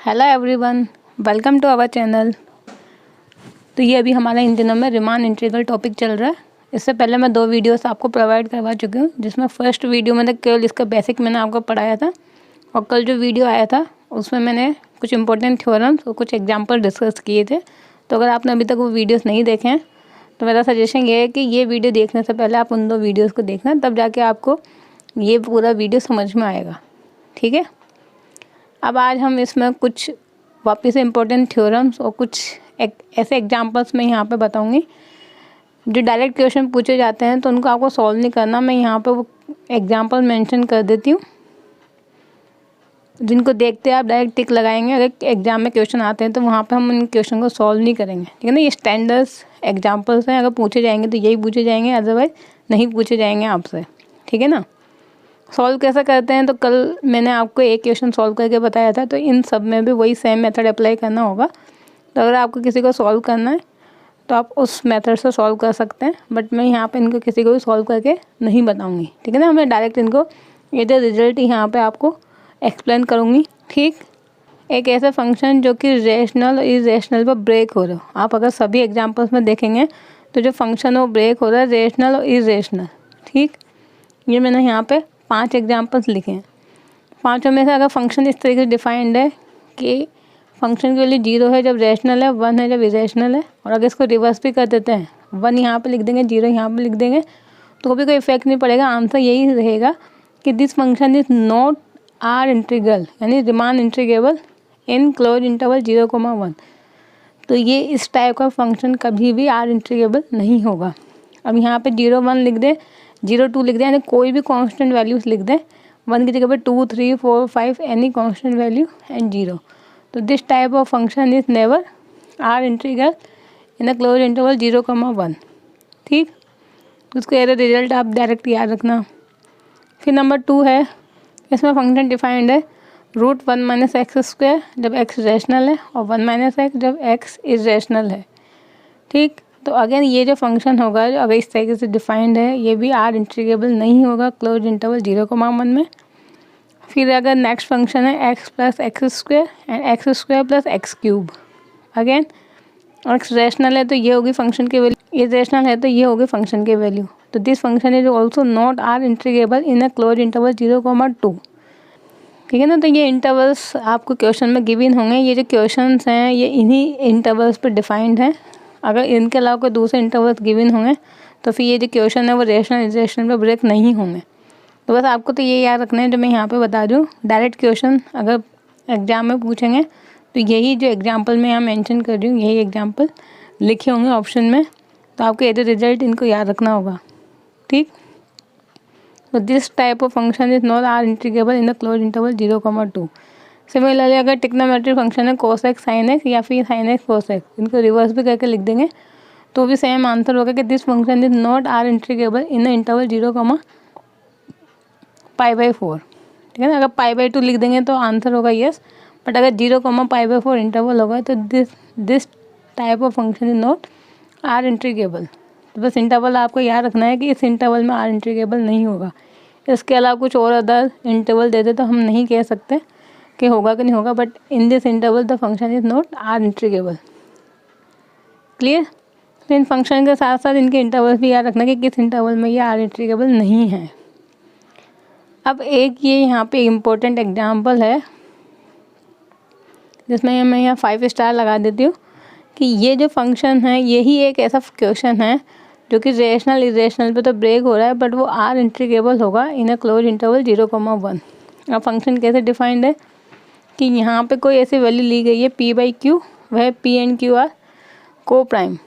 Hello everyone, welcome to our channel. तो ये अभी हमारा इन दिनों में रिमान इंटीग्रल टॉपिक चल रहा है। इससे पहले मैं 2 वीडियोस आपको प्रोवाइड करवा चुकी हूँ, जिसमें फर्स्ट वीडियो में केवल इसका बेसिक मैंने आपको पढ़ाया था, और कल जो वीडियो आया था उसमें मैंने कुछ इंपॉर्टेंट थ्योरम्स और कुछ एग्जाम्पल डिस्कस किए थे। तो अगर आपने अभी तक वो वीडियोज़ नहीं देखे हैं तो मेरा सजेशन ये है कि ये वीडियो देखने से पहले आप उन 2 वीडियोज़ को देखना, तब जाके आपको ये पूरा वीडियो समझ में आएगा। ठीक है, अब आज हम इसमें कुछ वापस से इम्पोर्टेंट थ्योरम्स और कुछ ऐसे एग्जांपल्स मैं यहाँ पे बताऊँगी जो डायरेक्ट क्वेश्चन पूछे जाते हैं, तो उनको आपको सॉल्व नहीं करना। मैं यहाँ पे वो एग्जांपल मेंशन कर देती हूँ, जिनको देखते आप डायरेक्ट टिक लगाएंगे। अगर एग्जाम में क्वेश्चन आते हैं तो वहाँ पे हम उन क्वेश्चन को सॉल्व नहीं करेंगे, ठीक है ना। ये स्टैंडर्ड्स एग्जाम्पल्स हैं, अगर पूछे जाएंगे तो यही पूछे जाएंगे, अदरवाइज नहीं पूछे जाएंगे आपसे, ठीक है ना। सॉल्व कैसे करते हैं, तो कल मैंने आपको एक क्वेश्चन सॉल्व करके बताया था, तो इन सब में भी वही सेम मेथड अप्लाई करना होगा। तो अगर आपको किसी को सॉल्व करना है तो आप उस मेथड से सॉल्व कर सकते हैं, बट मैं यहाँ पे इनको किसी को भी सॉल्व करके नहीं बताऊँगी, ठीक है ना। मैं डायरेक्ट इनको ये जो रिजल्ट यहाँ पे आपको एक्सप्लेन करूँगी। ठीक, एक ऐसा फंक्शन जो कि रेशनल और इरेशनल पर ब्रेक हो रहा हो। आप अगर सभी एग्जाम्पल्स में देखेंगे तो जो फंक्शन वो ब्रेक हो रहा है रेशनल और इरेशनल। ठीक, ये मैंने यहाँ पे 5 एग्जाम्पल्स लिखे हैं। 5 में से अगर फंक्शन इस तरीके से डिफाइंड है कि फंक्शन की वैल्यू 0 है जब रैशनल है, 1 है जब इरेशनल है, और अगर इसको रिवर्स भी कर देते हैं, 1 यहाँ पे लिख देंगे, 0 यहाँ पे लिख देंगे, तो भी कोई इफेक्ट नहीं पड़ेगा। आंसर यही रहेगा कि this function is not R integral, यानी Riemann integrable in close interval 0,1। तो ये इस टाइप का फंक्शन कभी भी आर इंटीग्रेबल नहीं होगा। अब यहाँ पे 0,1 लिख दे, 0,2 लिख दे, यानी कोई भी कांस्टेंट वैल्यूज लिख दे, 1 की जगह पे 2, 3, 4, 5 एनी कांस्टेंट वैल्यू एंड 0। तो this type of function is never R integral in a close interval 0,1। ठीक, उसको एज रिजल्ट आप डायरेक्ट याद रखना। फिर नंबर 2 है, इसमें फंक्शन डिफाइंड है √1 - x² जब x रैशनल है, और 1 - x जब x इरेशनल है। ठीक, तो अगेन ये जो फंक्शन होगा, जो अगर इस तरीके से डिफाइंड है, ये भी आर इंटीग्रेबल नहीं होगा क्लोज इंटरवल 0,1 में। फिर अगर नेक्स्ट फंक्शन है x + x² and x² + x³, again x rational है तो ये होगी फंक्शन की वैल्यू, इरेशनल है तो ये होगी फंक्शन की वैल्यू। तो this function is also not R integrable in a close interval 0,2। ठीक है ना। तो ये इंटरवल्स आपको क्वेश्चन में गिवन होंगे। ये जो क्वेश्चंस हैं ये इन्हीं इंटरवल्स पर डिफाइंड है। अगर इनके अलावा कोई दूसरे इंटरवल्स गिवन होंगे तो फिर ये जो क्वेश्चन है वो रेशनल इरेशनल पर ब्रेक नहीं होंगे। तो बस आपको तो ये याद रखना है जो मैं यहाँ पे बता दूँ। डायरेक्ट क्वेश्चन अगर एग्जाम में पूछेंगे तो यही जो एग्जाम्पल मैं यहाँ मेंशन कर रही हूँ, यही एग्जाम्पल लिखे होंगे ऑप्शन में, तो आपको एज ए रिजल्ट इनको याद रखना होगा। ठीक, तो this type of function is not R integrable in the close interval 0,2। Similarly अगर ट्रिग्नोमेट्रिक फंक्शन है cos x sin x या फिर sin x cos x, इनको रिवर्स भी करके लिख देंगे तो भी सेम आंसर होगा कि this function is not R integrable in the interval 0,π/4। ठीक है ना। अगर π/2 लिख देंगे तो आंसर होगा यस, बट अगर 0,π/4 इंटरवल होगा तो this type of function is not R integrable. तो बस इंटरवल आपको याद रखना है कि इस इंटरवल में आर इंटीग्रेबल नहीं होगा। इसके अलावा कुछ और अदर इंटरवल दे दे तो हम नहीं कह सकते कि होगा कि नहीं होगा, but in this interval the function is not R integrable. Clear. तो इन फंक्शन के साथ साथ इनके इंटरवल भी याद रखना कि किस इंटरवल में ये आर इंटीग्रेबल नहीं है। अब एक ये यहाँ पे इम्पोर्टेंट एग्जाम्पल है जिसमें मैं यहाँ 5 स्टार लगा देती हूँ कि ये जो फंक्शन है यही एक ऐसा क्वेश्चन है जो कि रेशनल इरेशनल पे तो ब्रेक हो रहा है, बट वो आर इंटीग्रेबल होगा इन अ क्लोज इंटरवल 0,1। अब फंक्शन कैसे डिफाइंड है कि यहाँ पे कोई ऐसी वैल्यू ली गई है p/q, वह p एंड q आर को प्राइम।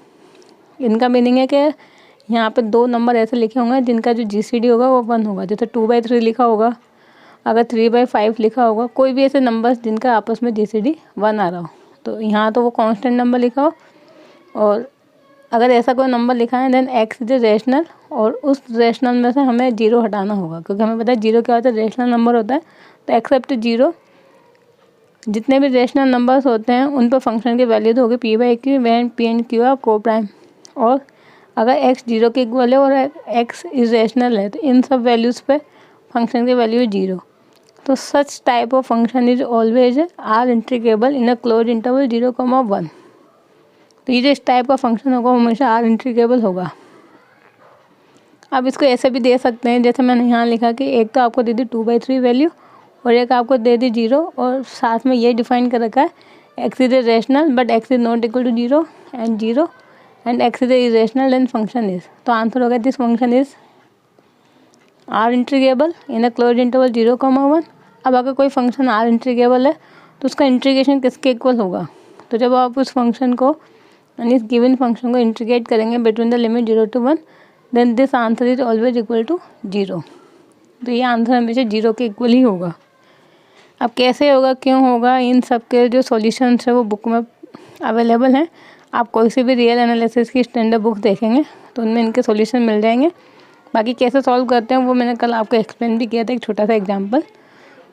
इनका मीनिंग है कि यहाँ पे 2 नंबर ऐसे लिखे होंगे जिनका जो GCD होगा वो 1 होगा। जैसे 2/3 लिखा होगा, अगर 3/5 लिखा होगा, कोई भी ऐसे नंबर्स जिनका आपस में GCD 1 आ रहा हो, तो यहाँ तो वो कांस्टेंट नंबर लिखा हो। और अगर ऐसा कोई नंबर लिखा है देन x इज रेशनल, और उस रेशनल में से हमें 0 हटाना होगा, क्योंकि हमें पता है 0 क्या होता है, रेशनल नंबर होता है। तो एक्सेप्ट 0, जितने भी रेशनल नंबर्स होते हैं उन पर फंक्शन की वैल्यू तो होगी p/q when p and q are coprime. और अगर x 0 के इक्वल है और x इज रेशनल है तो इन सब वैल्यूज़ पे फंक्शन की वैल्यू 0। तो सच type of function is always are integrable in a close interval 0,1। तो ये जो इस टाइप का फंक्शन होगा वो हमेशा आर इंटीग्रेबल होगा। अब इसको ऐसे भी दे सकते हैं जैसे मैंने यहाँ लिखा कि एक तो आपको दे दी 2/3 वैल्यू और एक आपको दे दी 0 और साथ में ये डिफाइन कर रखा है x is a rational but x is not equal to 0 and x is a irrational and function is. तो आंसर होगा this function is R integrable in a close interval 0,1। अब अगर कोई फंक्शन आर इंटीग्रेबल है तो उसका integration किसके equal होगा? तो जब आप उस फंक्शन को यानी इस गिवन फंक्शन को इंटीग्रेट करेंगे between the limit 0 to 1 then this answer is always equal to 0। तो ये आंसर हमेशा 0 के इक्वल ही होगा। अब कैसे होगा, क्यों होगा, इन सब के जो सॉल्यूशंस है वो बुक में अवेलेबल हैं। आप कोई सी भी रियल एनालिसिस की स्टैंडर्ड बुक देखेंगे तो उनमें इनके सॉल्यूशन मिल जाएंगे। बाकी कैसे सॉल्व करते हैं वो मैंने कल आपको एक्सप्लेन भी किया था, एक छोटा सा एग्जाम्पल।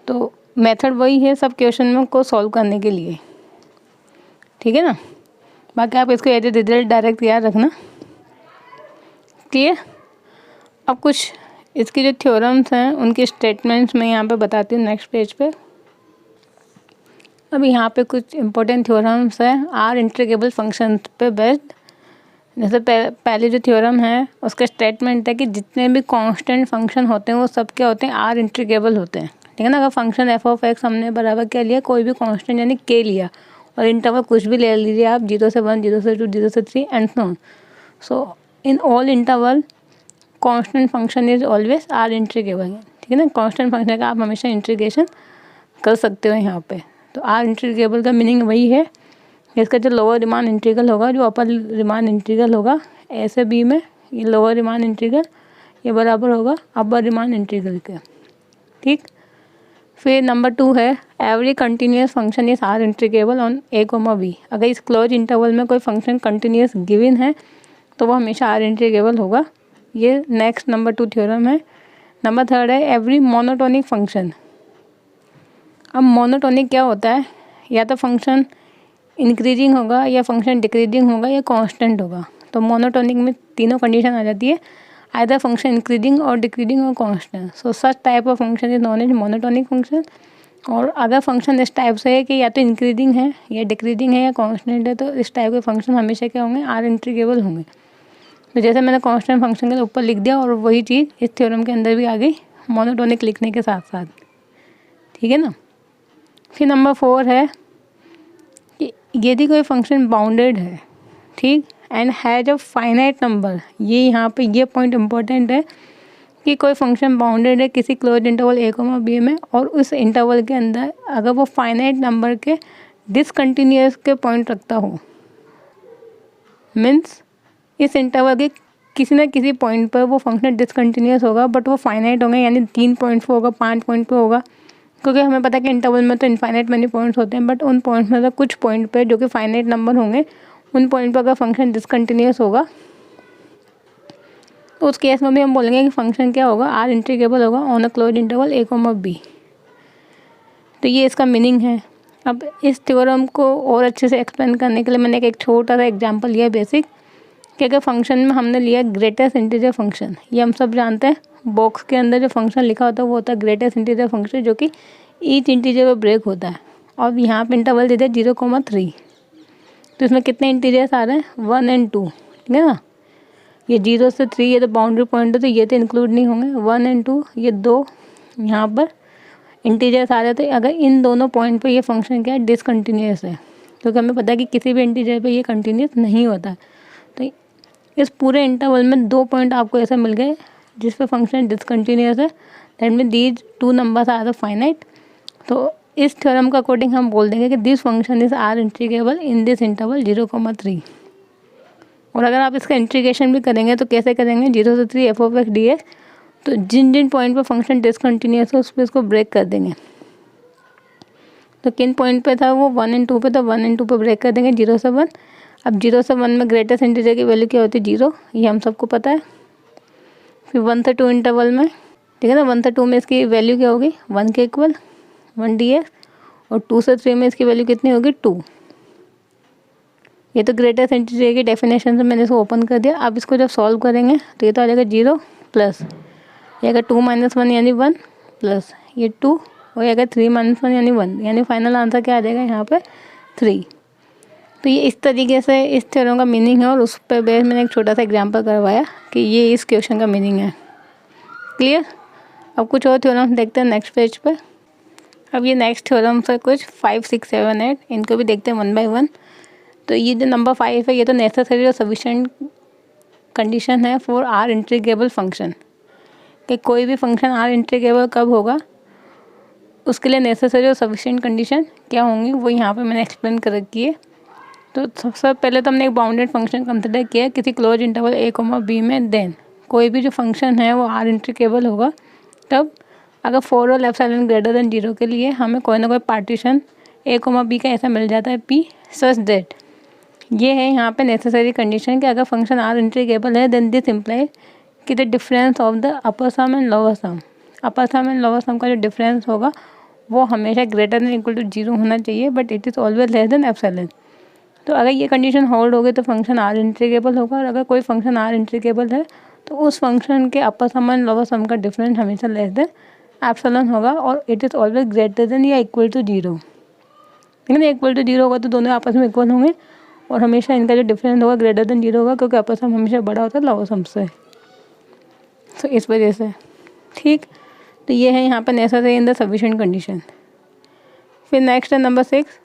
तो मेथड वही है सब क्वेश्चन में को सॉल्व करने के लिए, ठीक है ना। बाकी आप इसको एज ए रिजल्ट डायरेक्ट याद रखना, क्लियर। अब कुछ इसकी जो थ्योरम्स हैं उनके स्टेटमेंट्स मैं यहाँ पे बताती हूँ नेक्स्ट पेज पे। अब यहाँ पे कुछ इंपॉर्टेंट थ्योरम्स हैं आर इंटीग्रेबल फंक्शन पे बेस्ड। जैसे पहले जो थ्योरम है उसका स्टेटमेंट है कि जितने भी कांस्टेंट फंक्शन होते हैं वो सब क्या होते हैं, आर इंटीग्रेबल होते हैं, ठीक है ना। अगर फंक्शन एफ ऑफ एक्स हमने बराबर क्या लिया, कोई भी कांस्टेंट यानी के लिया और इंटरवल कुछ भी ले लीजिए आप 0 से 1, 0 से 2, 0 से 3 and so on. So in all interval constant function is always R integrable, ठीक है ना। कांस्टेंट फंक्शन का आप हमेशा इंटीग्रेशन कर सकते हो यहाँ पे। तो आर इंटीग्रेबल का मीनिंग वही है, इसका जो लोअर रिमान इंटीग्रल होगा जो अपर रिमान इंटीग्रल होगा ए से बी में, ये लोअर रिमान इंटीग्रल ये बराबर होगा अपर रिमान इंटीग्रल के, ठीक। फिर नंबर 2 है every continuous function is R integrable on a comma b. अगर इस क्लोज इंटरवल में कोई फंक्शन कंटिन्यूस गिवन है तो वो हमेशा आर इंटीग्रेबल होगा। ये नेक्स्ट नंबर 2 थ्योरम है। नंबर 3 है एवरी मोनोटोनिक फंक्शन। अब मोनोटोनिक क्या होता है, या तो फंक्शन इंक्रीजिंग होगा या फंक्शन डिक्रीजिंग होगा या कांस्टेंट होगा। तो मोनोटोनिक में तीनों कंडीशन आ जाती है, आइदर फंक्शन इंक्रीजिंग और डिक्रीजिंग और constant. So such type of function is known as monotonic function. और अगर फंक्शन इस टाइप से है कि या तो इंक्रीजिंग है या डिक्रीजिंग है या कांस्टेंट है तो इस टाइप के फंक्शन हमेशा क्या होंगे, आर इंटीग्रेबल होंगे। तो जैसे मैंने कांस्टेंट फंक्शन के ऊपर लिख दिया और वही चीज़ इस थ्योरम के अंदर भी आ गई मोनोटोनिक लिखने के साथ साथ, ठीक है ना। फिर नंबर 4 है कि यदि कोई फंक्शन बाउंडेड है, ठीक, and has a finite number. ये यहाँ पे ये पॉइंट इम्पोर्टेंट है कि कोई फंक्शन बाउंडेड है किसी close interval a comma B में और उस इंटरवल के अंदर अगर वो फाइनाइट नंबर के डिसकंटिन्यूअस के पॉइंट रखता हो, मीन्स इस इंटरवल के किसी न किसी पॉइंट पर वो फंक्शन डिसकंटिन्यूअस होगा बट वो फाइनाइट होंगे, यानी 3 पॉइंट पर होगा, 5 पॉइंट पर होगा। क्योंकि हमें पता है कि इंटरवल में तो इनफाइनाइट मैनी पॉइंट्स होते हैं, बट उन पॉइंट्स में से कुछ पॉइंट पे जो कि फाइनाइट नंबर होंगे उन पॉइंट पर अगर फंक्शन डिसकंटिन्यूअस होगा तो उस केस में भी हम बोलेंगे कि फंक्शन क्या होगा, आर इंटीग्रेबल होगा on a close interval a comma b. तो ये इसका मीनिंग है। अब इस थ्योरम को और अच्छे से एक्सप्लेन करने के लिए मैंने एक छोटा सा एग्जाम्पल लिया बेसिक, कि अगर फंक्शन में हमने लिया ग्रेटेस्ट इंटीजर फंक्शन। ये हम सब जानते हैं, बॉक्स के अंदर जो फंक्शन लिखा होता है वो होता है ग्रेटेस्ट इंटीजर फंक्शन, जो कि ईच इंटीजर पर ब्रेक होता है। और यहाँ पे इंटरवल दे दिया 0,3। तो इसमें कितने इंटीजर्स आ रहे हैं, 1 और 2, ठीक है ना। ये 0 से 3 ये तो बाउंड्री पॉइंट है तो ये तो इंक्लूड नहीं होंगे। 1 और 2 ये 2 यहाँ पर इंटीजर्स आ रहे थे। अगर इन दोनों पॉइंट पे ये फंक्शन क्या है, डिसकंटिन्यूअस है, क्योंकि हमें पता है कि किसी भी इंटीजर पे ये कंटिन्यूअस नहीं होता है। तो इस पूरे इंटरवल में 2 पॉइंट आपको ऐसे मिल गए जिस पे फंक्शन डिसकंटिन्यूअस है, that mean these 2 numbers are the finite. तो इस थ्योरम का अकॉर्डिंग हम बोल देंगे कि this function is R integrable in this interval 0,3। और अगर आप इसका इंटीग्रेशन भी करेंगे तो कैसे करेंगे, 0 से 3 F of x D x. तो जिन जिन पॉइंट पर फंक्शन डिसकंटिन्यूअस है उस पर इसको ब्रेक कर देंगे। तो किन पॉइंट पे था वो, 1 और 2 पे, तो 1 और 2 पे ब्रेक कर देंगे 0 से 1। अब 0 से 1 में ग्रेटेस्ट इंटीजर की वैल्यू क्या होती है, 0, ये हम सबको पता है। फिर 1 से 2 इंटरवल में, ठीक है ना, 1 से 2 में इसकी वैल्यू क्या होगी, 1 के इक्वल 1 dx। और 2 से 3 में इसकी वैल्यू कितनी होगी, 2। ये तो ग्रेटेस्ट इंटीजर की डेफिनेशन से मैंने इसको ओपन कर दिया। अब इसको जब सॉल्व करेंगे तो ये तो आ जाएगा 0 प्लस ये अगर 2 - 1 यानी 1 प्लस ये 2 वही अगर 3 - 1 यानी 1, यानी फाइनल आंसर क्या आ जाएगा यहाँ पे 3। तो ये इस तरीके से इस थ्योरम का मीनिंग है और उस पर बेस मैंने एक छोटा सा एग्जांपल करवाया कि ये इस क्वेश्चन का मीनिंग है। क्लियर। अब कुछ और थ्योरम देखते हैं नेक्स्ट पेज पे। अब ये नेक्स्ट थ्योरम से कुछ 5, 6, 7, 8 इनको भी देखते हैं 1 बाय 1। तो ये जो नंबर 5 है ये तो नेसेसरी और सफिशिएंट कंडीशन है फॉर आर इंटीग्रेबल फंक्शन, कि कोई भी फंक्शन आर इंटीग्रेबल कब होगा उसके लिए नेसेसरी और सफिशिएंट कंडीशन क्या होंगी वो यहाँ पे मैंने एक्सप्लेन कर रखी है। तो सबसे पहले तो हमने एक बाउंडेड फंक्शन कंसिडर किया किसी क्लोज इंटरवल a, b में। देन कोई भी जो फंक्शन है वो आर इंटीग्रेबल होगा तब अगर 4 और एप्सिलॉन ग्रेटर देन 0 के लिए हमें कोई ना कोई पार्टीशन a, b का ऐसा मिल जाता है p सच दैट, ये है यहाँ पे नेसेसरी कंडीशन कि अगर फंक्शन आर इंटीग्रेबल है देन दिस इम्प्लाई कि the difference of the upper sum and lower sum, upper sum and lower sum का जो डिफरेंस होगा वो हमेशा ग्रेटर देन इक्वल टू 0 होना चाहिए, but it is always less than epsilon. तो अगर ये कंडीशन होल्ड होगी तो फंक्शन आर इंटीग्रेबल होगा, और अगर कोई फंक्शन आर इंटीग्रेबल है तो उस फंक्शन के अपर सम एंड लोअर सम का डिफरेंस हमेशा लेस देन एप्सिलॉन होगा, और it is always greater than या इक्वल टू 0। ठीक है ना, इक्वल टू 0 होगा तो दोनों आपस में इक्वल होंगे, और हमेशा इनका जो डिफरेंस होगा ग्रेटर देन 0 होगा, क्योंकि अपर सम हमेशा बड़ा होता है लोअर सम से। तो इस वजह से ठीक। तो ये है यहाँ पर necessary in the sufficient condition. फिर नेक्स्ट है नंबर 6।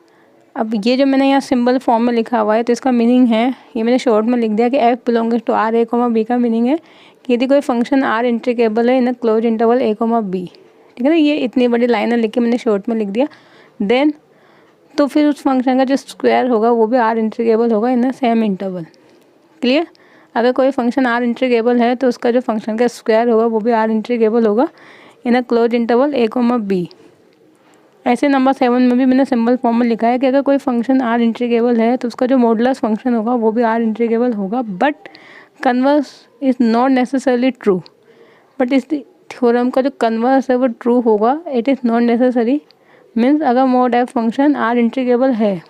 अब ये जो मैंने यहाँ सिंबल फॉर्म में लिखा हुआ है तो इसका मीनिंग है, ये मैंने शॉर्ट में लिख दिया कि f belonging to R a, b का मीनिंग है कि यदि कोई फंक्शन आर इंटीग्रेबल है in a close interval a, b। ठीक है ना, ये इतनी बड़ी लाइन लिख के मैंने शॉर्ट में लिख दिया। देन तो फिर उस फंक्शन का जो स्क्वायर होगा वो भी आर इंटीग्रेबल होगा in a same interval. Clear. अगर कोई फंक्शन आर इंटीग्रेबल है तो उसका जो फंक्शन का स्क्वायर होगा वो भी आर इंटीग्रेबल होगा in a close interval a, b। ऐसे नंबर 7 में भी मैंने सिंबल फॉर्म में लिखा है कि अगर कोई फंक्शन आर इंटीग्रेबल है तो उसका जो मॉडुलस फंक्शन होगा वो भी आर इंटीग्रेबल होगा, but converse is not necessarily true. But इस थ्योरम का जो कन्वर्स है वो ट्रू होगा, it is not necessary means अगर mod f function are integrable है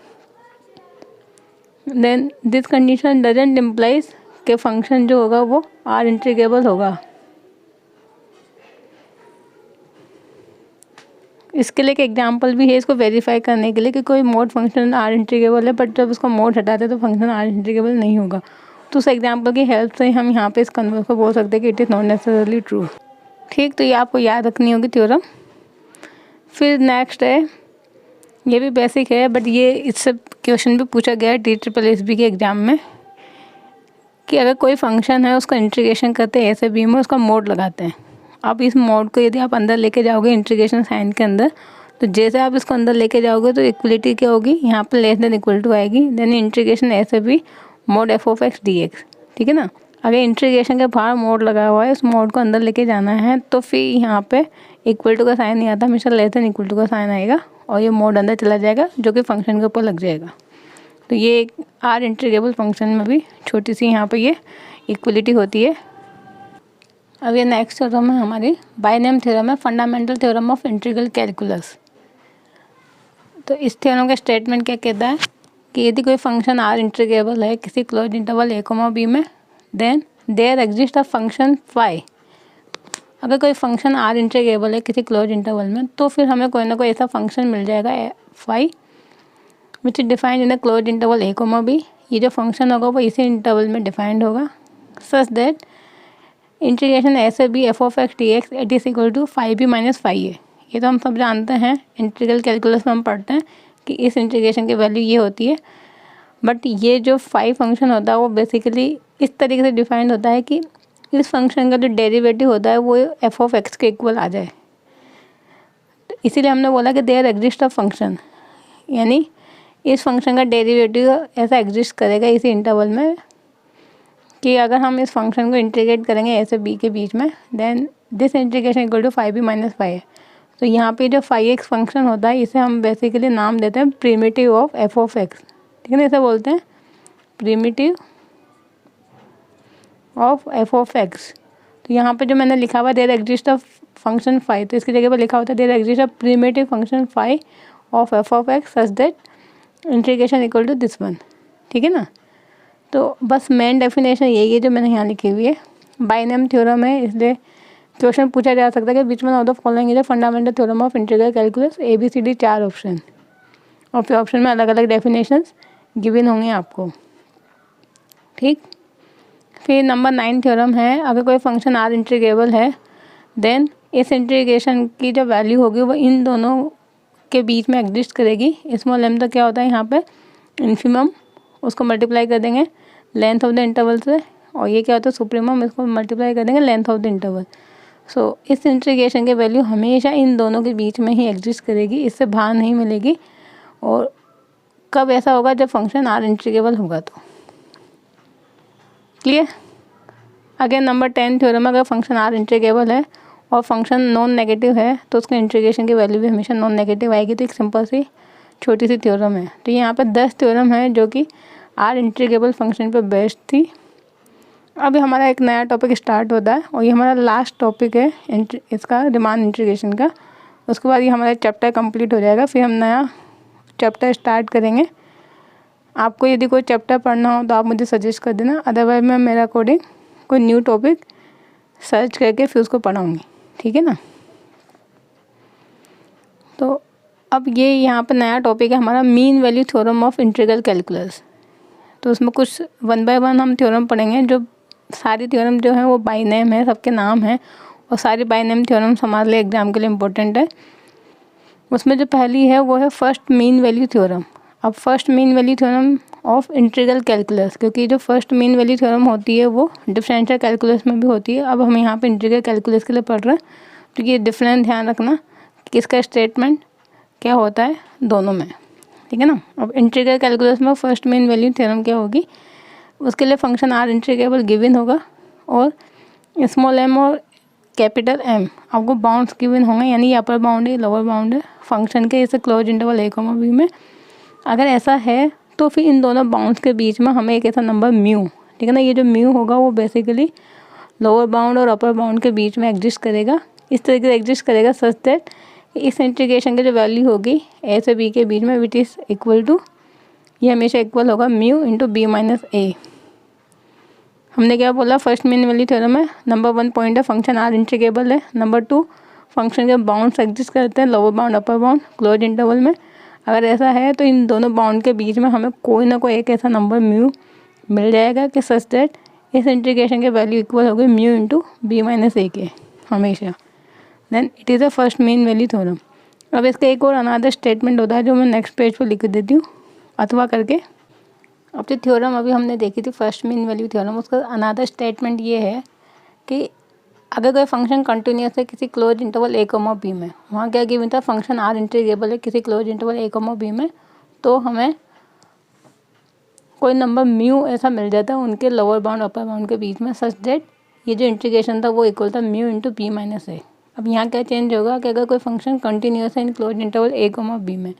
then this condition doesn't implies कि फंक्शन जो होगा वो आर इंटीग्रेबल होगा। इसके लिए एक एग्जांपल भी है इसको वेरीफाई करने के लिए कि कोई मोड फंक्शन आर इंटीग्रेबल है बट जब उसका मोड हटाते हैं तो फंक्शन आर इंटीग्रेबल नहीं होगा। तो उस एग्जांपल की हेल्प से हम यहाँ पे इस कन्वर्स को बोल सकते हैं कि it is not necessarily true. ठीक, तो ये आपको याद रखनी होगी थ्योरम। फिर नेक्स्ट है, ये भी बेसिक है बट ये इससे क्वेश्चन भी पूछा गया है TSSB के एग्ज़ाम में कि अगर कोई फंक्शन है उसका इंटीग्रेशन करते हैं a से b में, उसका मोड लगाते हैं। अब इस मोड को यदि आप अंदर लेके जाओगे इंटीग्रेशन साइन के अंदर, तो जैसे आप इसको अंदर लेके जाओगे तो इक्वलिटी क्या होगी, यहाँ पर लेस देन इक्वल टू आएगी। देन इंटीग्रेशन a से b मोड f(x) dx। ठीक है ना, अगर इंटीग्रेशन के बाहर मोड लगा हुआ है उस मोड को अंदर लेके जाना है तो फिर यहाँ पे इक्वल टू का साइन नहीं आता, हमेशा लेस देन इक्वल टू का साइन आएगा और ये मोड अंदर चला जाएगा जो कि फंक्शन के ऊपर लग जाएगा। तो ये एक आर इंटीग्रेबल फंक्शन में भी छोटी सी यहाँ पे ये इक्वलिटी होती है। अब ये नेक्स्ट थ्योरम है हमारी बाइनम थ्योरम है, fundamental theorem of integral calculus. तो इस थ्योरम का स्टेटमेंट क्या कहता है कि यदि कोई फंक्शन आर इंटीग्रेबल है किसी क्लोज इंटरवल a, b में, then there exist a function phi. अगर कोई फंक्शन आर इंटीग्रेबल है किसी क्लोज इंटरवल में तो फिर हमें कोई ना कोई ऐसा फंक्शन मिल जाएगा phi which is defined in the close interval a, b। ये जो फंक्शन होगा वो इसी इंटरवल में डिफाइंड होगा सच दैट इंटीग्रेशन a से b f(x) dx it is equal to phi b minus phi a। ये तो हम सब जानते हैं, इंटीग्रल कैलकुलस में हम पढ़ते हैं कि इस इंटीग्रेशन की वैल्यू ये होती है। बट ये जो फाई फंक्शन होता है वो बेसिकली इस तरीके से डिफाइंड होता है कि इस फंक्शन का जो डेरिवेटिव होता है वो f(x) के इक्वल आ जाए। तो इसीलिए हमने बोला कि देयर एग्जिस्ट अ फंक्शन, यानी इस फंक्शन का डेरिवेटिव ऐसा एग्जिस्ट करेगा इसी इंटरवल में कि अगर हम इस फंक्शन को इंटीग्रेट करेंगे a से b के बीच में, then this integration equal to phi b minus phi है। तो यहाँ पे जो फाई x फंक्शन होता है इसे हम बेसिकली नाम देते हैं प्रिमिटिव ऑफ f(x). ठीक है ना, इसे बोलते हैं प्रिमिटिव ऑफ f(x). तो यहाँ पे जो मैंने लिखा हुआ there exist of function phi, तो इसकी जगह पर लिखा होता है there exist of primitive function phi of f(x) such that integration equal to this one. ठीक है ना, तो बस मेन डेफिनेशन यही है जो मैंने यहाँ लिखी हुई है। बाइनम थ्योरम है इसलिए क्वेश्चन पूछा जा सकता है कि which one of the following is a fundamental theorem of integral calculus, ABCD 4 option, और फिर ऑप्शन में अलग अलग डेफिनेशंस गिवन होंगे आपको। ठीक, फिर नंबर 9 थ्योरम है, अगर कोई फंक्शन आर इंटीग्रेबल है देन इस इंटीग्रेशन की जो वैल्यू होगी वो इन दोनों के बीच में एग्जिस्ट करेगी। स्मॉल m तो क्या होता है यहाँ पे इन्फिमम, उसको मल्टीप्लाई कर देंगे लेंथ ऑफ द इंटरवल से, और ये क्या होता है सुप्रीमम, इसको मल्टीप्लाई कर देंगे लेंथ ऑफ द इंटरवल। सो इस इंटीग्रेशन की वैल्यू हमेशा इन दोनों के बीच में ही एग्जिस्ट करेगी, इससे बाहर नहीं मिलेगी। और कब ऐसा होगा, जब फंक्शन आर इंटीग्रेबल होगा तो। क्लियर। अगेन नंबर 10 थ्योरम, अगर फंक्शन आर इंटीग्रेबल है और फंक्शन नॉन नेगेटिव है तो उसका इंटीग्रेशन की वैल्यू भी हमेशा नॉन नेगेटिव आएगी। तो एक सिंपल सी छोटी सी थ्योरम है। तो यहाँ पे 10 थ्योरम है जो कि आर इंटीग्रेबल फंक्शन पे बेस्ड थी। अभी हमारा एक नया टॉपिक स्टार्ट होता है और ये हमारा लास्ट टॉपिक है इसका, रिमान इंटीग्रेशन का। उसके बाद ये हमारा चैप्टर कंप्लीट हो जाएगा, फिर हम नया चैप्टर स्टार्ट करेंगे। आपको यदि कोई चैप्टर पढ़ना हो तो आप मुझे सजेस्ट कर देना, अदरवाइज मैं मेरा अकॉर्डिंग कोई न्यू टॉपिक सर्च करके फिर उसको पढ़ाऊँगी। ठीक है ना। तो अब ये यहाँ पर नया टॉपिक है हमारा mean value theorem of integral calculus. तो उसमें कुछ 1 बाय 1 हम थ्योरम पढ़ेंगे। जो सारी थ्योरम जो है वो बाय नेम है, सबके नाम हैं, और सारी बाय नेम थ्योरम्स हमारे लिए एग्जाम के लिए इम्पोर्टेंट है। उसमें जो पहली है वो है फर्स्ट मीन वैल्यू थ्योरम। अब first mean value theorem of integral calculus, क्योंकि जो फर्स्ट मीन वैल्यू थ्योरम होती है वो डिफरेंशियल कैलकुलस में भी होती है। अब हम यहाँ पे इंटीग्रल कैलकुलस के लिए पढ़ रहे हैं, तो ये डिफरेंस ध्यान रखना कि इसका स्टेटमेंट क्या होता है दोनों में। ठीक है ना। अब इंटीग्रल कैलकुलस में फर्स्ट मीन वैल्यू थ्योरम क्या होगी, उसके लिए फंक्शन आर इंटीग्रेबल गिवन होगा और स्मॉल m और कैपिटल M आपको बाउंड्स गिवन होंगे, यानी ये अपर बाउंड है लोअर बाउंड है फंक्शन के, इसे क्लोज इंटरवल a, b में। अगर ऐसा है तो फिर इन दोनों बाउंड्स के बीच में हमें एक ऐसा नंबर म्यू, ठीक है ना, ये जो म्यू होगा वो बेसिकली लोअर बाउंड और अपर बाउंड के बीच में एग्जिस्ट करेगा। इस तरीके से एग्जिस्ट करेगा सच दैट इस इंटीग्रेशन की जो वैल्यू होगी a से b के बीच में विच इज़ इक्वल टू, ये हमेशा इक्वल होगा mu into b minus a। हमने क्या बोला, फर्स्ट मीन वैल्यू थ्योरम है। नंबर 1 पॉइंट है फंक्शन आर इंटीग्रेबल है। नंबर 2 फंक्शन के बाउंड्स एग्जिस्ट करते हैं lower bound upper bound close interval में। अगर ऐसा है तो इन दोनों बाउंड के बीच में हमें कोई ना कोई एक ऐसा नंबर म्यू मिल जाएगा कि सच दैट इस इंटीग्रेशन के वैल्यू इक्वल होगी mu into b minus a के हमेशा। Then it is a first mean value theorem. अब इसका एक और अनदर स्टेटमेंट होता है जो मैं नेक्स्ट पेज पर लिख देती हूँ अथवा करके। अब जो थ्योरम अभी हमने देखी थी फर्स्ट मीन वैल्यू थ्योरम, उसका अनदर स्टेटमेंट ये है कि अगर कोई फंक्शन कंटिन्यूस है किसी क्लोज इंटरवल a, b में, वहाँ क्या गिवन था, फंक्शन आर इंटीग्रेबल है किसी क्लोज इंटरवल a, b में, तो हमें कोई नंबर म्यू ऐसा मिल जाता है उनके लोअर बाउंड अपर बाउंड के बीच में सच दैट ये जो इंटीग्रेशन था वो इक्वल था mu into b minus a। अब यहाँ क्या चेंज होगा कि अगर कोई फंक्शन कंटिन्यूस है इन क्लोज इंटरवल a, b में,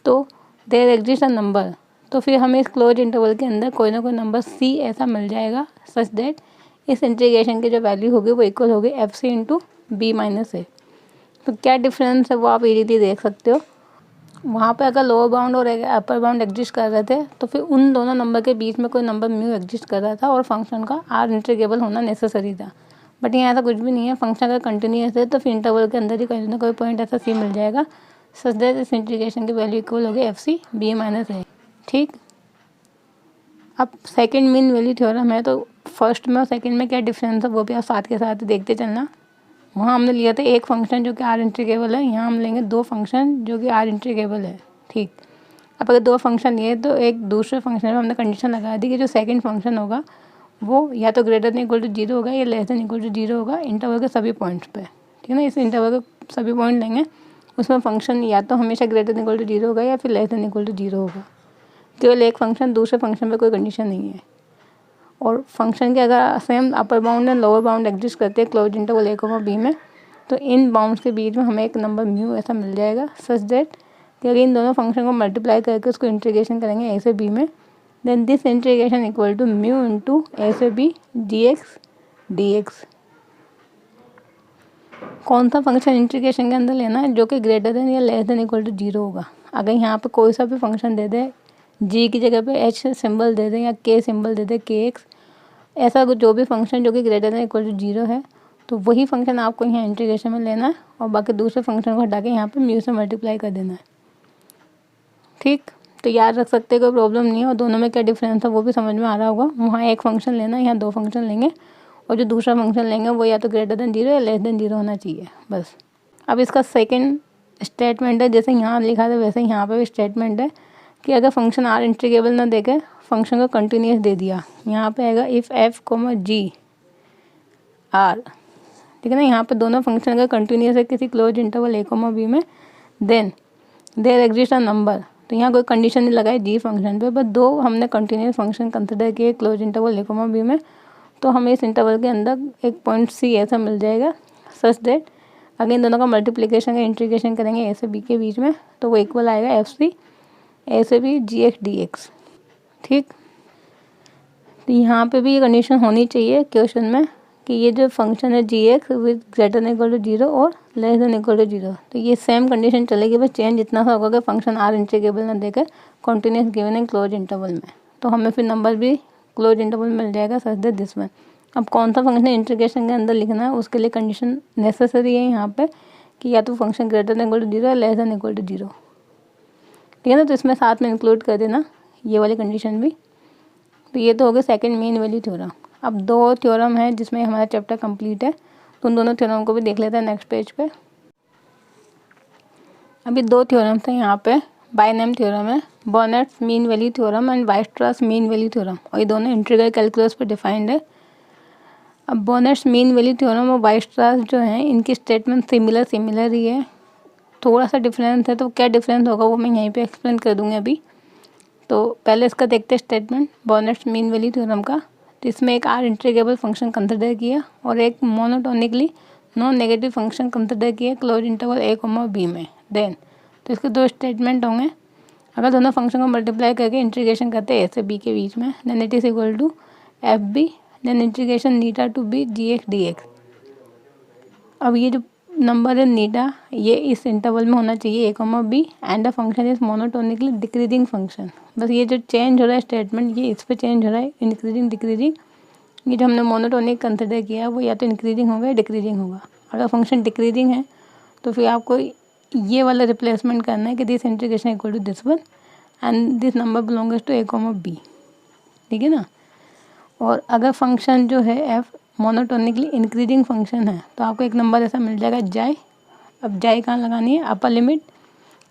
तो देयर एग्जिस्ट अ नंबर, तो फिर हमें इस क्लोज इंटरवल के अंदर कोई ना कोई नंबर c ऐसा मिल जाएगा सच दैट इस इंटीग्रेशन की जो वैल्यू होगी वो इक्वल होगी FC into b minus a। तो क्या डिफरेंस है वो आप इजीली देख सकते हो। वहाँ पे अगर लोअर बाउंड और अपर बाउंड एग्जिस्ट कर रहे थे तो फिर उन दोनों नंबर के बीच में कोई नंबर म्यू एग्जिस्ट कर रहा था और फंक्शन का आर इंटीग्रेबल होना नेसेसरी था। बट यहाँ ऐसा कुछ भी नहीं है, फंक्शन अगर कंटिन्यूस है तो फिर इंटरवल के अंदर ही कोई ना कोई पॉइंट ऐसा c मिल जाएगा सच दैट इस इंटीग्रेशन की वैल्यू इक्वल होगी FC b माइनस a। ठीक। अब सेकंड मीन वैल्यू थ्योरम है, तो फर्स्ट में और सेकंड में क्या डिफरेंस है वो भी आप साथ के साथ देखते चलना। वहाँ हमने लिया था एक फंक्शन जो कि आर इंटीग्रेबल है, यहाँ हम लेंगे 2 फंक्शन जो कि आर इंटीग्रेबल है। ठीक। अब अगर 2 फंक्शन लिए तो एक दूसरे फंक्शन में हमने कंडीशन लगा दी कि जो सेकंड फंक्शन होगा वो या तो ग्रेटर देन इक्वल टू 0 होगा या लेस देन इक्वल टू 0 होगा इंटरवल के सभी पॉइंट्स पे। ठीक है ना। इस इंटरवल के सभी पॉइंट लेंगे, उसमें फंक्शन या तो हमेशा ग्रेटर देन इक्वल टू 0 होगा या फिर लेस देन इक्वल टू 0 होगा। केवल एक फंक्शन, दूसरे फंक्शन पे कोई कंडीशन नहीं है। और फंक्शन के अगर same upper bound and lower bound exist करते हैं क्लोज इंटरवल a, b में, तो इन बाउंड्स के बीच में हमें एक नंबर म्यू ऐसा मिल जाएगा सच दैट कि अगर इन दोनों फंक्शन को मल्टीप्लाई करके उसको इंटीग्रेशन करेंगे a से b में, then this integration equal to mu into a से b dx। कौन सा फंक्शन इंटीग्रेशन के अंदर लेना है, जो कि ग्रेटर देन या लेस देन इक्वल टू 0 होगा। अगर यहाँ पे कोई सा भी फंक्शन दे दे, g की जगह पे h सिंबल दे दें या k सिंबल दे दे kx, ऐसा जो भी फंक्शन जो कि ग्रेटर देन इक्वल टू 0 है, तो वही फंक्शन आपको यहाँ इंटीग्रेशन में लेना है और बाकी दूसरे फंक्शन को हटा के यहाँ पे म्यू से मल्टीप्लाई कर देना है। ठीक, तो याद रख सकते हैं, कोई प्रॉब्लम नहीं है। और दोनों में क्या डिफरेंस है वो भी समझ में आ रहा होगा। वहाँ एक फंक्शन लेना है, यहाँ दो फंक्शन लेंगे और जो दूसरा फंक्शन लेंगे वो या तो ग्रेटर देन 0 या लेस देन 0 होना चाहिए बस। अब इसका सेकेंड स्टेटमेंट है, जैसे यहाँ लिखा था वैसे यहाँ पे भी स्टेटमेंट है कि अगर फंक्शन आर इंटीग्रेबल ना देके फंक्शन को कंटिन्यूस दे दिया, यहाँ पे आएगा इफ़ एफ जी आर, ठीक है ना। यहाँ पे दोनों फंक्शन अगर कंटिन्यूस है किसी क्लोज इंटरवल ए बी में, then there exist a number. तो यहाँ कोई कंडीशन नहीं लगाई जी फंक्शन पे, बस दो हमने कंटिन्यूस फंक्शन कंसिडर किए क्लोज इंटरवल ए बी में, तो हमें इस इंटरवल के अंदर एक पॉइंट सी ऐसा मिल जाएगा सच दैट अगर इन दोनों का मल्टीप्लिकेशन का इंटीग्रेशन करेंगे ए से बी के बीच में तो वो इक्वल आएगा एफ सी ए से बी जी एक्स डी एक्स। ठीक, तो यहाँ पे भी ये कंडीशन होनी चाहिए क्वेश्चन में कि ये जो फंक्शन है g x with greater than equal to 0 और लेस देन इक्वल टू 0, तो ये सेम कंडीशन चलेगी, बस चेंज इतना सा होगा कि फंक्शन आर इंटीग्रेबल ना देकर continuous given in close interval में, तो हमें फिर नंबर भी क्लोज इंटरवल मिल जाएगा सच दैट दिस वन। अब कौन सा फंक्शन इंटीग्रेशन के अंदर लिखना है उसके लिए कंडीशन नेसेसरी है यहाँ पे कि या तो function greater than equal to 0 या लेस देन इक्वल टू 0, ठीक है ना। तो इसमें साथ में इंक्लूड कर देना ये वाली कंडीशन भी। तो ये तो हो गया सेकंड मीन वैल्यू थ्योरम। अब दो थ्योरम है जिसमें हमारा चैप्टर कंप्लीट है, तो उन दोनों थ्योरम को भी देख लेते हैं नेक्स्ट पेज पे। अभी दो थ्योरम थे यहाँ पे, बाइनम थ्योरम है, Bonnet's mean value theorem and Weierstrass mean value theorem, और ये दोनों इंटीग्रल कैलकुलस पर डिफाइंड है। अब बर्नर्स मीन वैल्यू थ्योरम और वाइस्ट्रास जो है इनकी स्टेटमेंट सिमिलर ही है, थोड़ा सा डिफरेंस है, तो क्या डिफरेंस होगा वो मैं यहीं पे एक्सप्लेन कर दूँगी अभी। तो पहले इसका देखते हैं स्टेटमेंट बर्नर्स मीन वैल्यू थ्योरम का। तो इसमें एक आर इंटीग्रेबल फंक्शन कंसिडर किया और एक monotonically non negative function consider किया क्लोज इंटरवल ए बी में। देन तो इसके दो स्टेटमेंट होंगे, अगर दोनों फंक्शन को मल्टीप्लाई करके इंटीग्रेशन करते हैं ए से बी के बीच में, then it is equal to F B then integration नीटा to B ji x D X. अब ये जो नंबर है नीटा ये इस इंटरवल में होना चाहिए A B and the function is monotonically decreasing function. बस ये जो चेंज हो रहा है स्टेटमेंट ये इस पर चेंज हो रहा है, इंक्रीजिंग डिक्रीजिंग। ये जो हमने मोनोटोनिक कंसिडर किया वो या तो इंक्रीजिंग होगा या डिक्रीजिंग होगा। अगर फंक्शन डिक्रीजिंग है तो फिर आपको ये वाला रिप्लेसमेंट करना है कि this integration equal to this one and this number belongs to A B, ठीक है ना। और अगर फंक्शन जो है एफ मोनोटोनिकली इंक्रीजिंग फंक्शन है तो आपको एक नंबर ऐसा मिल जाएगा जाए। अब जाए कहाँ लगानी है, अपर लिमिट,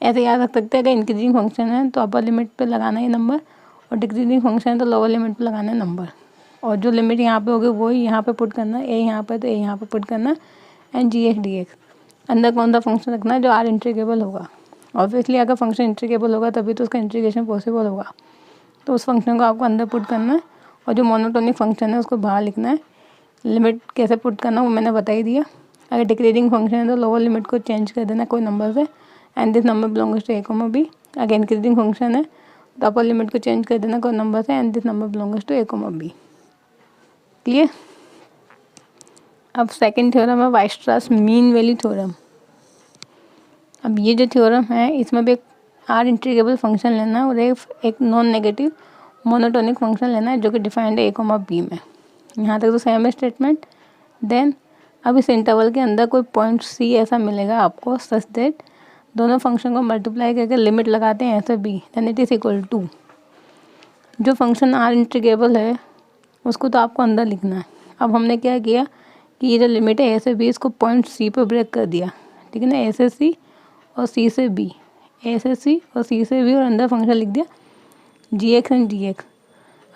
ऐसे याद रख सकते हैं अगर इंक्रीजिंग फंक्शन है तो अपर लिमिट पे लगाना है नंबर और डिक्रीजिंग फंक्शन है तो लोअर लिमिट पे लगाना है नंबर, और जो लिमिट यहाँ पे होगी वही यहाँ पे पुट करना है, ए यहाँ पे तो ए यहाँ पे पुट करना and G x D X. अंदर कौन सा फंक्शन रखना है जो आर इंटीग्रेबल होगा। ऑब्वियसली अगर फंक्शन इंटीग्रेबल होगा तभी तो उसका इंटीग्रेशन पॉसिबल होगा, तो उस फंक्शन को आपको अंदर पुट करना है और जो मोनोटोनिक फंक्शन है उसको बाहर लिखना है। लिमिट कैसे पुट करना वो मैंने बता ही दिया। अगर डिक्रीजिंग फंक्शन है तो लोअर लिमिट को चेंज कर देना कोई नंबर से and this number belongs to A B. अगर इंक्रीजिंग फंक्शन है तो अपर लिमिट को चेंज कर देना कोई नंबर से and this number belongs to A B. Clear. अब सेकंड थ्योरम है वाइस्ट्रास मीन वैल्यू थ्योरम। अब ये जो थ्योरम है इसमें भी एक आर इंटीग्रेबल फंक्शन लेना है और एक नॉन नेगेटिव मोनोटोनिक फंक्शन लेना है जो कि डिफाइंड है ए बी में। यहाँ तक तो सेम है स्टेटमेंट। देन अब इस इंटरवल के अंदर कोई पॉइंट सी ऐसा मिलेगा आपको सच दैट दोनों फंक्शन को मल्टीप्लाई करके लिमिट लगाते हैं ऐसे B, then it is equal to जो फंक्शन आर इंटीग्रेबल है उसको तो आपको अंदर लिखना है। अब हमने क्या किया कि ये जो लिमिट है ए से बी इसको पॉइंट सी पे ब्रेक कर दिया, ठीक है ना, ए से सी और सी से बी, ए से सी और सी से बी और अंदर फंक्शन लिख दिया जी एक्स एंड डी एक्स।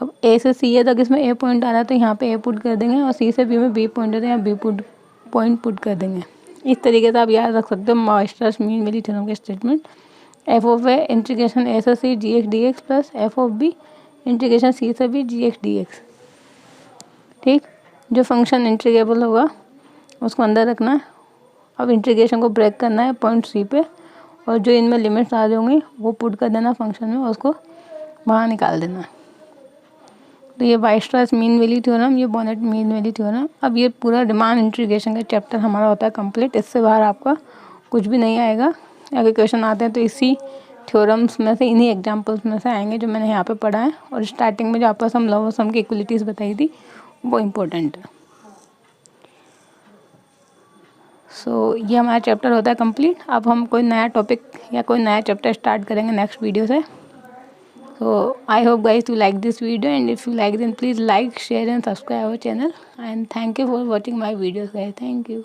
अब ए से सी है तो इसमें ए पॉइंट आ रहा है तो यहाँ पे ए पुट कर देंगे और सी से बी में बी पॉइंट है तो यहाँ बी पॉइंट पुट कर देंगे। इस तरीके से आप याद रख सकते हो वाइस्ट्रास मीन वैल्यू थ्योरम के statement. F of a integration a से c g x D x plus f of b integration c से बी जी एक्स डी एक्स। ठीक, जो फंक्शन इंटीग्रेबल होगा उसको अंदर रखना है। अब इंटीग्रेशन को ब्रेक करना है पॉइंट सी पे और जो इनमें लिमिट्स आ रही होंगी वो पुट कर देना फंक्शन में और उसको बाहर निकाल देना है। तो ये वाइस्ट्रास मीन वैल्यू थ्योरम, ये बर्नर्स मीन वैल्यू थ्योरम। अब ये पूरा रिमान इंटीग्रेशन का चैप्टर हमारा होता है कंप्लीट। इससे बाहर आपका कुछ भी नहीं आएगा। अगर क्वेश्चन आते हैं तो इसी थ्योरम्स में से इन्हीं एग्जांपल्स में से आएंगे जो मैंने यहाँ पे पढ़ा है। और स्टार्टिंग में जो आपस हम लोअर सम की इक्वलिटीज़ बताई थी वो इम्पोर्टेंट है। सो ये हमारा चैप्टर होता है कंप्लीट। अब हम कोई नया टॉपिक या कोई नया चैप्टर स्टार्ट करेंगे नेक्स्ट वीडियो से। So I hope guys you like this video, and if you like then please like, share and subscribe our channel, and thank you for watching my videos guys. Thank you.